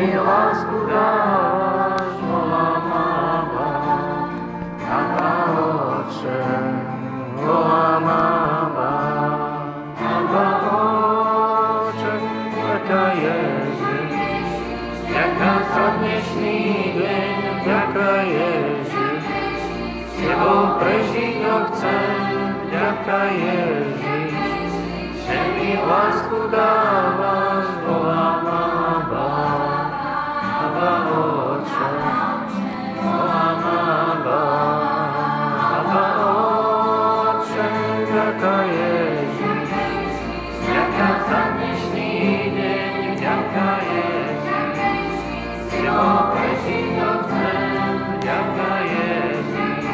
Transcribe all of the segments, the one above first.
mi lásku dáš, volám Abba, Abba Otče, volám Abba, Abba Otče, vďaka Ježiš, vďaka za dnešný deň, vďaka Ježiš, s Tebou prežiť ho chcem, vďaka Ježiš, že mi lásku dávaš, volám Abba, Abba Otče, volám Abba, Abba Otče, vďaka Ježiš, vďaka za dnešný deň, vďaka Ježiš, s Tebou prežiť ho chcem, vďaka Ježiš,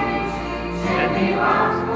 že mi lásku